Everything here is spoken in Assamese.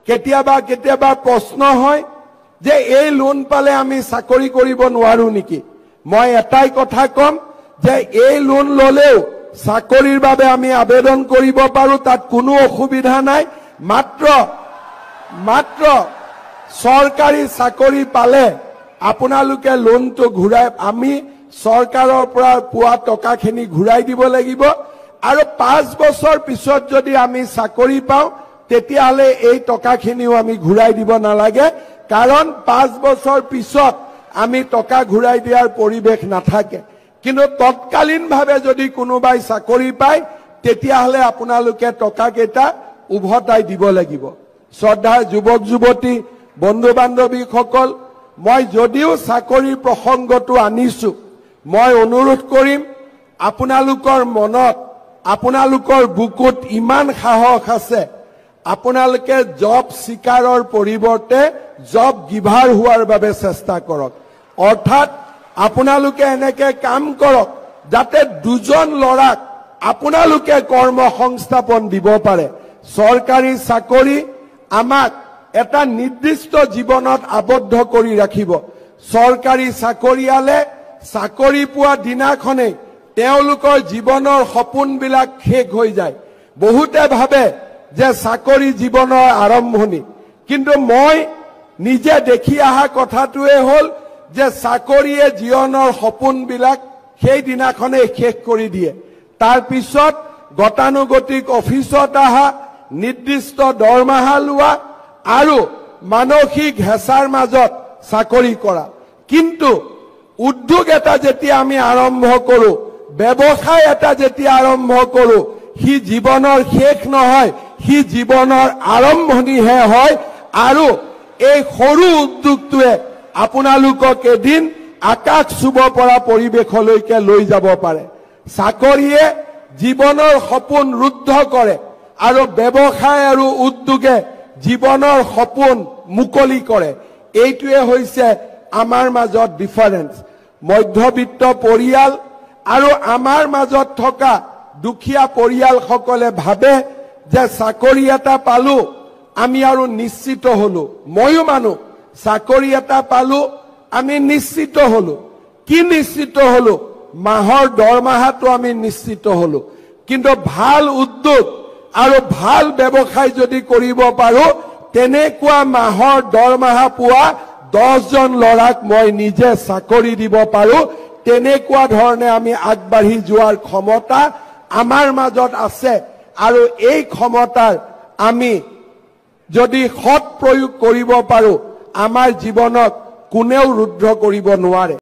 কেতিয়াবা কেতিয়াবা প্ৰশ্ন হয় যে এই লোন পালে আমি চাকৰি কৰিব নোৱাৰো নেকি মই এটাই কথা কম যে এই লোন ললেও চাকৰিৰ বাবে আমি আবেদন কৰিব পাৰো তাত কোনো অসুবিধা নাই মাত্ৰ চৰকাৰী চাকৰি পালে আপোনালোকে লোনটো ঘূৰাই আমি চৰকাৰৰ পৰা পোৱা টকাখিনি ঘূৰাই দিব লাগিব আৰু 5 বছৰ পিছত যদি আমি চাকৰি পাওঁ তেতিয়াহলে এই টকাখিনিও আমি ঘূৰাই দিব নালাগে কাৰণ 5 বছৰ পিছত আমি টকা ঘূৰাই দিয়াৰ পৰিবেশ নাথাকে কিন্তু তৎকালীনভাৱে যদি কোনোবাই চাকৰি পায় তেতিয়াহলে আপোনালোকে টকা কেইটা উভতাই দিব লাগিব শ্ৰদ্ধাৰ যুৱক যুৱতী বন্ধু বান্ধৱীসকল মই যদিও চাকৰি প্ৰসংগটো আনিছো মই অনুৰোধ কৰিম আপোনালোকৰ মনত আপোনালোকৰ বুকুত ইমান সাহস আছে আপোনালোকে জব সিকাৰৰ পৰিৱৰ্তে জব গিভাৰ হোৱাৰ বাবে চেষ্টা কৰক অৰ্থাৎ আপোনালোকে এনেকে কাম কৰক যাতে দুজন লৰাক আপোনালোকে কৰ্ম সংস্থাপন দিব পাৰে চৰকাৰী চাকৰি আমাক এটা নিৰ্দিষ্ট জীৱনত আবদ্ধ কৰি ৰাখিব চৰকাৰী চাকৰিয়ালে চাকৰি পোৱা দিনাখনে তেওঁলোকৰ জীৱনৰ সপোনবিলাক শেষ হৈ যায় বহুতে ভাবে যে চাকৰি জীৱনৰ আৰম্ভণি কিন্তু মই নিজে দেখি আহা কথাটোৱে হ'ল যে চাকৰিয়ে জীৱনৰ সপোনবিলাক সেই দিনাখনে শেষ কৰি দিয়ে তাৰ পিছত গতানুগতিক অফিচত আহা নিৰ্দিষ্ট দৰমহা লোৱা আৰু মানসিক হেঁচাৰ মাজত চাকৰি কৰা কিন্তু উদ্যোগ এটা যেতিয়া আমি আৰম্ভ কৰো ব্যৱসায় এটা যেতিয়া আৰম্ভ কৰো হি জীৱনৰ শেষ নহয় হি জীৱনৰ আৰম্ভণিহে হয় আৰু এই সৰু উদ্যোগটোৱে আপোনালোকক এদিন আকাশ চুব পৰা পৰিবেশলৈকে লৈ যাব পাৰে চাকৰিয়ে জীৱনৰ সপোন ৰুদ্ধ কৰে আৰু ব্যৱসায় আৰু উদ্যোগে জীৱনৰ সপোন মুকলি কৰে এইটোৱে হৈছে আমাৰ মাজত ডিফাৰেন্স মধ্যবিত্ত পৰিয়াল আৰু আমাৰ মাজত থকা দুখীয়া পৰিয়ালসকলে ভাবে যে চাকৰি এটা পালো আমি আৰু নিশ্চিত হলো ময়ো মানো চাকৰি এটা পালো আমি নিশ্চিত হলো কি নিশ্চিত হলো মাহৰ দৰমহাটো আমি নিশ্চিত হলো কিন্তু ভাল উদ্যোগ আৰু ভাল ব্যৱসায় যদি কৰিব পাৰো তেনেকুৱা মাহৰ দৰমহা পোৱা 10 জন লৰাক মই নিজে চাকৰি দিব পাৰো তেনেকুৱা ধৰণে আমি আগবাঢ়ি যোৱাৰ ক্ষমতা আমাৰ মাজত আছে আৰু এই ক্ষমতাৰ আমি যদি সৎ প্ৰয়োগ কৰিব পাৰো আমাৰ জীৱনক কোনেও ৰুদ্ধ কৰিব নোৱাৰে